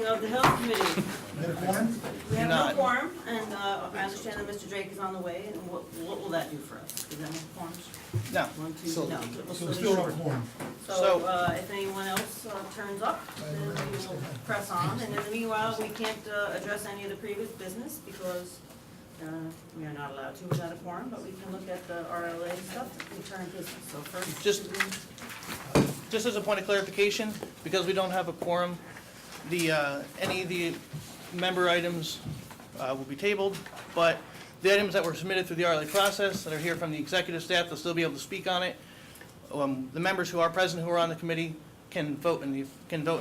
meeting of the Health Committee. We have no Not. quorum, and I understand that Mr. Drake is on the way, and what will that do for us? Does that make quorums? No. One, two, So- no, it will So still we be still short. have quorum. So, if anyone else turns up, then we will press on, and in the meanwhile, we can't address any of the previous business, because we are not allowed to without a quorum, but we can look at the RLA stuff in current business. So first. Just as a point of clarification, because we don't have a quorum, any of the member items will be tabled, but the items that were submitted through the RLA process, that are here from the executive staff, they'll still be able to speak on it. The members who are present, who are on the committee, can vote in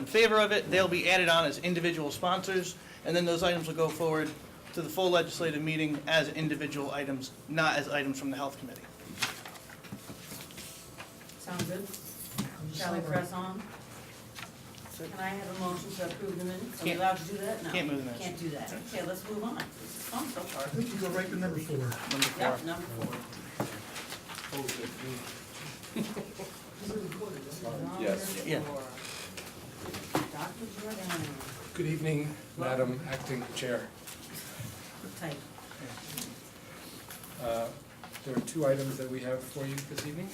favor of it. They'll be added on as individual sponsors, and then those items will go forward to the full legislative meeting as individual items, not as items from the Health Committee. Sound good? Shall we press on? Can I have a motion to approve the minutes? Are we Can't- allowed to do that? No. can't move the minutes. Can't do that. Okay, let's move on. This is fun so far. I think you go right to number 4. Number 4. Yep, number 4. Yes. Yeah. Dr. Jordan, Good evening, Madam Acting Chair. type. There are 2 items that we have for you this evening.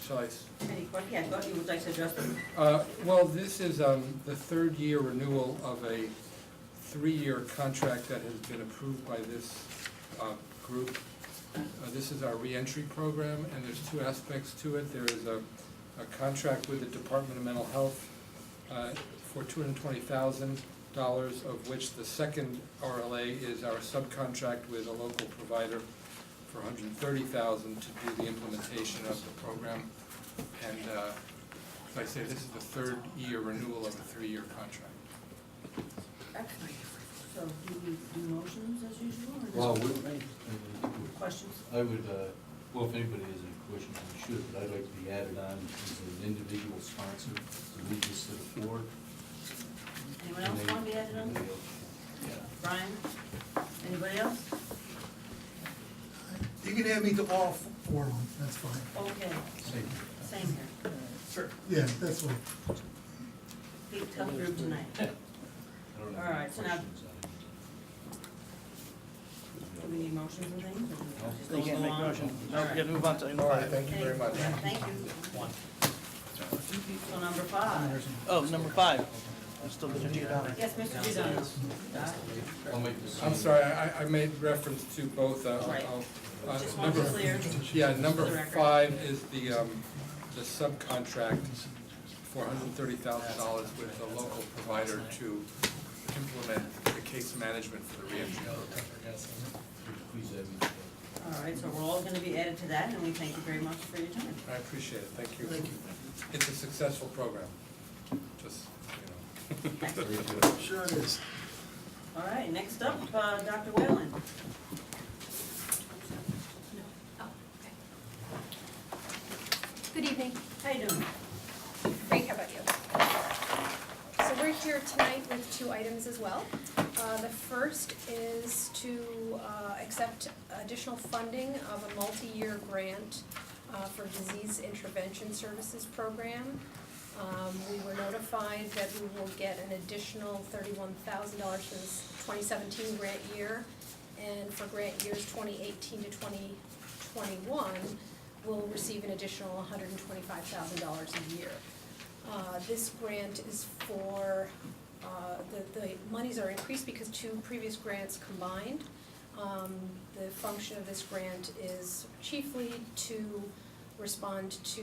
Shall I? Any questions? Yeah, go ahead. You would like to address them? Well, this is the 3rd year renewal of a 3-year contract that has been approved by this group. This is our reentry program, and there's 2 aspects to it. There is a contract with the Department of Mental Health for $220,000, of which the second RLA is our subcontract with a local provider for $130,000 to do the implementation of the program. And as I say, this is the 3rd year renewal of a 3-year contract. Excellent. So do we do motions as usual, or Well, just we- questions? I would, well, if anybody has any questions, we should, but I'd like to be added on as an individual sponsor to lead this to the floor. Anyone else want to be added on? Yeah. Brian? Anybody else? You can add me to all 4 of them, that's fine. Okay, Same. same here. Sure. Yeah, that's fine. Big tough group tonight. I don't have All right, any so now- questions on it. Do we need motions and things? or do we just You can't go make along? motion. No, All we right. gotta move on to item All right, 5. thank you very much. Thank you. So number 5. Oh, number 5. That's still Mr. Giordano. Yes, Mr. Giordano. I'll make the I'm same. sorry, I made reference to both. Right. Just want to Number- clear. Yeah, number For the record. 5 is the subcontract for $130,000 with a local provider to implement the case management for the reentry program. Please add me. All right, so we're all going to be added to that, and we thank you very much for your time. I appreciate it, thank you. Thank you. It's a successful program, just, you know. Very good. Sure it is. All right, next up, Dr. Whalen. Oh, okay. Good evening. How you doing? Great, how about you? So we're here tonight with 2 items as well. The first is to accept additional funding of a multi-year grant for Disease Intervention Services Program. We were notified that we will get an additional $31,000 for this 2017 grant year, and for grant years 2018 to 2021, we'll receive an additional $125,000 a year. This grant is for, the monies are increased because 2 previous grants combined. The function of this grant is chiefly to respond to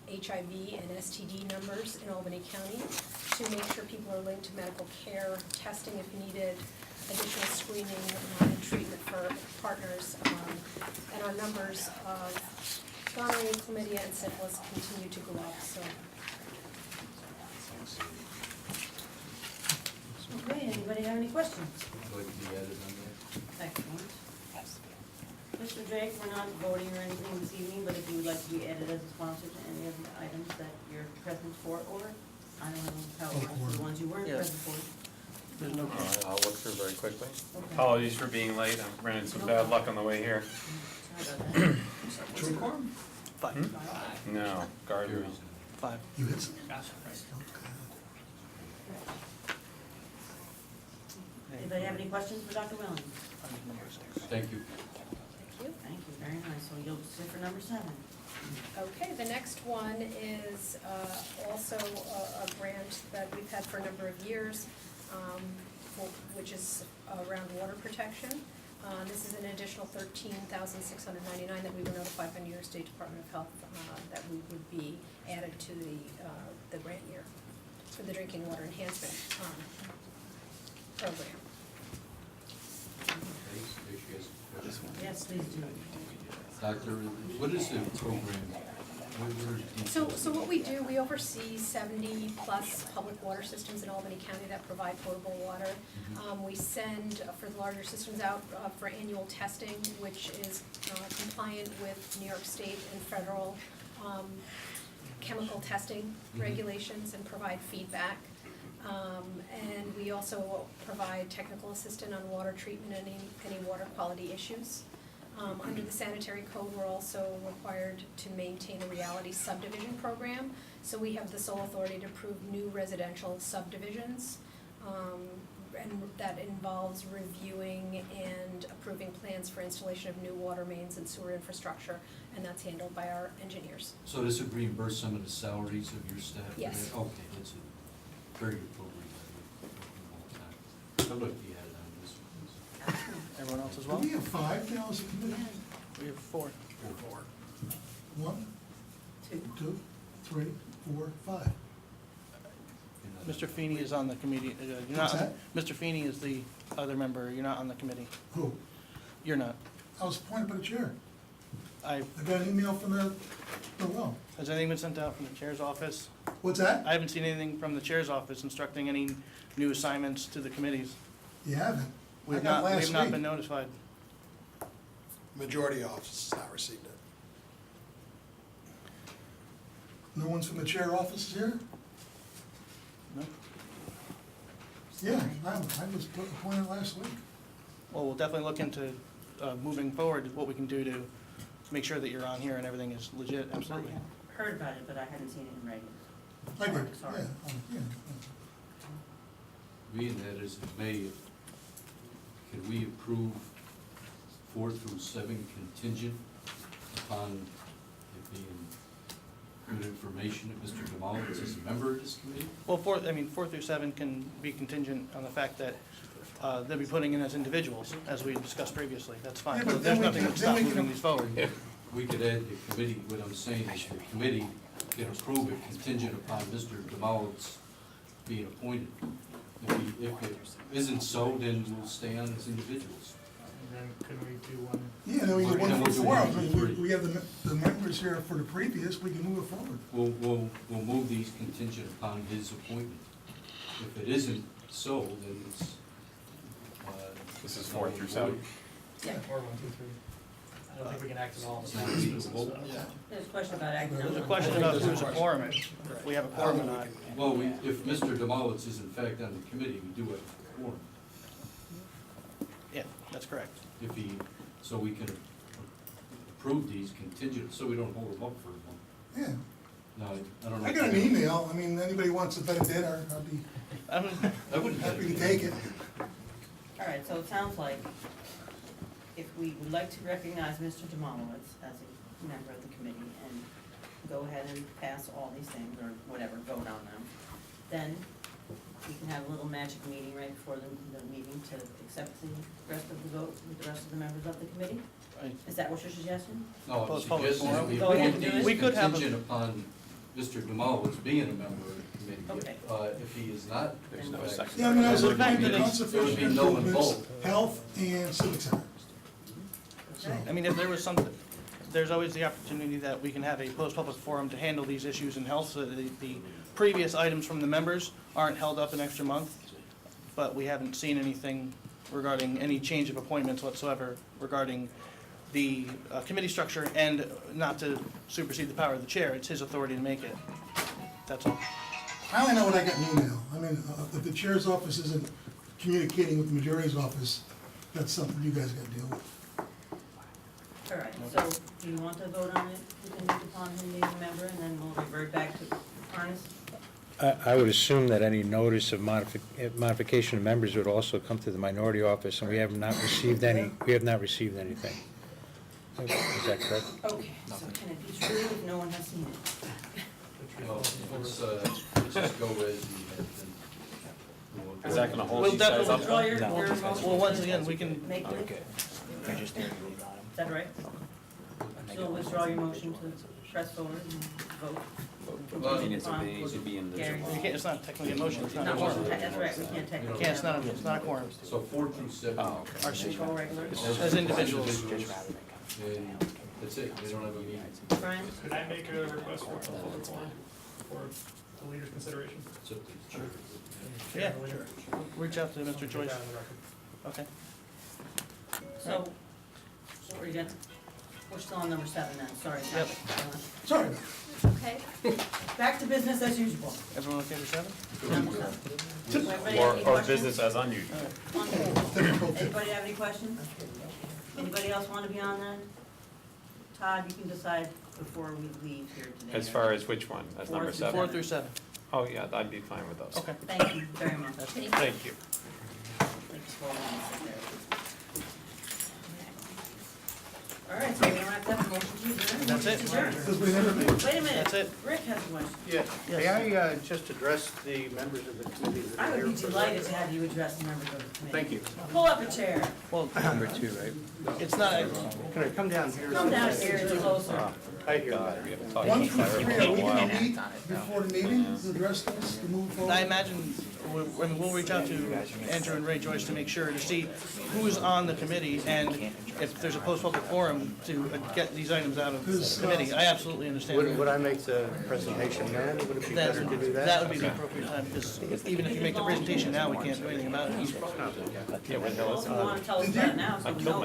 HIV and STD numbers in Albany County, to make sure people are linked to medical care, testing if needed, additional screening and treatment for partners, and our numbers of gonorrhea, chlamydia, and syphilis continue to go up, so. Okay, anybody have any questions? I'd like to be added on there. Excellent. Mr. Drake, we're not voting or anything this evening, but if you would like to be added as a sponsor to any of the items that you're present for, or, I don't know how it works, for the ones you weren't Yeah. present for. There's no I'll look through very quickly. Okay. Apologies for being late, I ran into some bad luck on the way here. Sorry about that. True quorum? 5. No, Gardner. 5. You hit some? Anybody have any questions for Dr. Wellens? Thank you. Thank you. Thank you, very nice. So you'll sit for number 7. Okay, the next one is also a grant that we've had for a number of years, which is around water protection. This is an additional $13,699 that we were notified by New York State Department of Health that we would be added to the grant year for the drinking water enhancement program. Yes, please do. Doctor, what is the program? What are the So details? what we do, we oversee 70-plus public water systems in Albany County that provide potable water. We send, for the larger systems, out for annual testing, which is compliant with New York State and federal chemical testing regulations and provide feedback. And we also provide technical assistance on water treatment and any water quality issues. Under the sanitary code, we're also required to maintain a reality subdivision program. So we have the sole authority to approve new residential subdivisions. And that involves reviewing and approving plans for installation of new water mains and sewer infrastructure, and that's handled by our engineers. So this would reimburse some of the salaries of your staff? for Yes. that? Okay, that's a very good program. I'd like to be added on this one, please. Everyone else as Do well? we have 5 now as a committee? We have 4. 1, 2. 2, 3, 4, 5. Mr. Feeney is on the committee. You're What's not. that? Mr. Feeney is the other member. You're not on the committee. Who? You're not. I was appointed by the chair. I, I got an email from the, well, has anything been sent out from the chair's office? what's that? I haven't seen anything from the chair's office instructing any new assignments to the committees. You haven't? I We've got not, last we've not week. been notified. Majority of offices not received it. No one's from the chair office here? No? Yeah, I was appointed last week. Well, we'll definitely look into moving forward, what we can do to make sure that you're on here and everything is legit, absolutely. I heard about it, but I hadn't seen it in writing. I did, Sorry. yeah. Being that as it may, can we approve 4 through 7 contingent upon it being good information that Mr. Demolis is a member of this committee? Well, 4 through 7 can be contingent on the fact that they'll be putting in as individuals, as we discussed previously. That's fine. Yeah, but There's then we nothing can- to then stop we can- moving these forward. We could add the committee, what I'm saying is the committee can approve it contingent upon Mr. Demolis being appointed. If it isn't so, then we'll stay on as individuals. And then can we do one? Yeah, then we do Then one we'll for do 4. one for 3. We have the members here for the previous, we can move it forward. We'll move these contingent upon his appointment. If it isn't so, then it's. This is 4 through 7. Yeah. Or 1, 2, 3. I don't think we can act on all It's of not them. reasonable. There's a question about acting. There's a question about who's a quorum, if we have a quorum or not. Well, if Mr. Demolis is in fact on the committee, we do have a quorum. Yeah, that's correct. If he, so we can approve these contingent, so we don't hold them up for a month. Yeah. No, I don't know. I got an email, I mean, anybody wants a better dinner, I'd be I wouldn't. happy to take it. All right, so it sounds like if we would like to recognize Mr. Demolowitz as a member of the committee and go ahead and pass all these things, or whatever, vote on them, then we can have a little magic meeting right before the meeting to accept the rest of the vote with the rest of the members of the committee? Right. Is that what you're suggesting? No, I'm Post public suggesting that we forum. Go ahead approve and do these it. We could have a- contingent upon Mr. Demolowitz being a member of the committee. Okay. If he is not, There's in no fact, second. Yeah, I mean, I was The looking fact at the that it's- there would be conservation no one improvements, vote. health and civic center. So, I mean, if there was something, there's always the opportunity that we can have a post-public forum to handle these issues in health, so that the previous items from the members aren't held up an extra month, but we haven't seen anything regarding any change of appointments whatsoever regarding the committee structure, and not to supersede the power of the chair, it's his authority to make it. That's all. I only know what I got in email. I mean, if the chair's office isn't communicating with the majority's office, that's something you guys gotta deal with. All right, so do you want to vote on it, contingent upon him being a member, and then we'll revert back to Ernest? I would assume that any notice of modification of members would also come to the minority office, and we have not received anything. Is that correct? Okay, so can it be true if no one has seen it? Well, let's just go as he had been. Is that gonna hold We'll these guys definitely up? Withdraw your motion. Well, once again, we can, Make it, is that right? So withdraw your motion to press forward and vote. It should be in Gary. you can't, it's not technically a motion, it's not a Not quorum. motion, that's right, we can't technically. Yeah, it's not a quorum. So 4 through 7. Our Control regulars. As individuals. And that's it, they don't have a meeting. Brian? Could I make a request for a public forum for the leader's consideration? It's up to the chair. Yeah, reach out to Mr. Joyce. Okay. So, we're done. We're still on number 7 then, sorry. Yep. Sorry. Okay, Back to business as usual. Everyone okay with 7? Number 7. Anybody have any Or questions? business as unusual? Anybody have any questions? Anybody else want to be on that? Todd, you can decide before we leave here today. As far as which one? That's number 4 7? 4 through 7. Oh, yeah, I'd be fine with those. Okay. Thank you very much. Thank you. All right, so we don't have to have a motion to adjourn. That's it. Adjourn. Because we never made. Wait a minute. That's it. Rick has a question. Yeah, Yes. may I just address the members of the committee that I are would here? be delighted to have you address the members of the committee. Thank you. Pull up a chair. Well, Number 2, right? it's not, Can I come down here? Come down here, it's closer. Right here, better. We haven't talked 1 about through fire 3, for are a we while. gonna meet before the meeting to address this, to move forward? I imagine, we'll reach out to Andrew and Ray Joyce to make sure to see who's on the committee and if there's a post-public forum to get these items out of the committee. I absolutely understand. Would I make the presentation then? Would it be better to do that? That would be the appropriate time, because even if you make the presentation now, we can't do anything about it. Yeah, what the hell Well, is if you want to tell us about it now, so we know.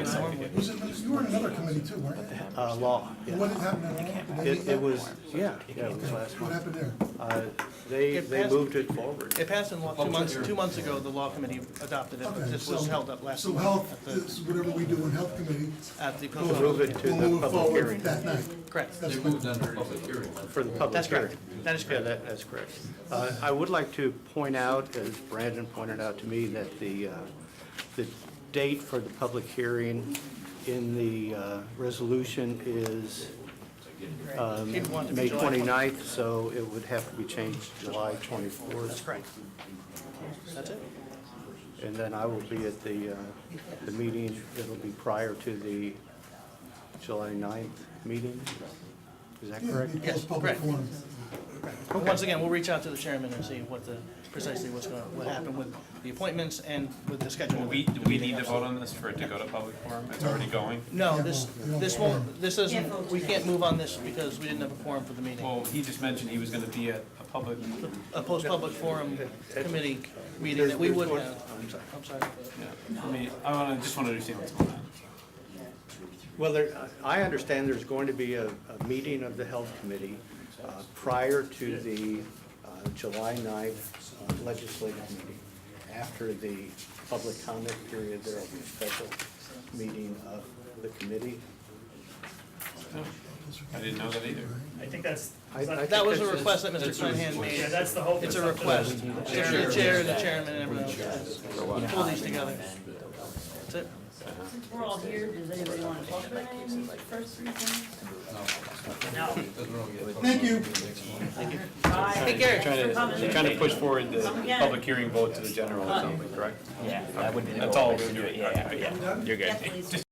Was it, you were in another committee too, weren't you? Law, And what did happen at all? Did they meet It yet? was, yeah, it was last What month. happened there? They It passed- moved it forward. It passed in law 2 months ago, the law committee adopted it, but Okay, this was so- held up last So month health, at the, is whatever we do in health committee, at the we'll Move it to we'll the move public forward hearing. that night. correct. They moved under public hearing. For the public That's hearing. correct. That is Yeah, correct. that's correct. I would like to point out, as Brandon pointed out to me, that the date for the public hearing in the resolution is People want it to be May July 29th, so it would have to be changed to July That's 24th. correct. That's it. And then I will be at the meeting, it'll be prior to the July 9th meeting. Is that Yeah, correct? it Yes, was public correct. forum. But once again, we'll reach out to the chairman and see what precisely what happened with the appointments and with the schedule. Do we need to vote on this for it to go to public forum? It's already going? No, Yeah, this well, won't, this Can't isn't, vote we today. can't move on this because we didn't have a quorum for the meeting. Well, he just mentioned he was gonna be at a public, A post-public forum committee meeting that we would have. I'm sorry. yeah. I mean, just wanna understand what's going on. Well, I understand there's going to be a meeting of the Health Committee prior to the July 9th legislative meeting. After the public comment period, there will be a special meeting of the committee. I didn't know that either. I think that's, I think That was a that's- request that Mr. Clenhan yeah, made. that's the hope. It's a request. The chair, the chairman, and everyone else. Pull these together. That's it. Since we're all here, does anybody want to talk about any of these first 3 things? No. Thank you. Bye. Take care. Thanks for coming. You're trying to push forward the Come again. public hearing vote to the general or something, correct? Yeah, I wouldn't. That's all we're doing. Yeah, yeah, yeah. You're good. Yes, please.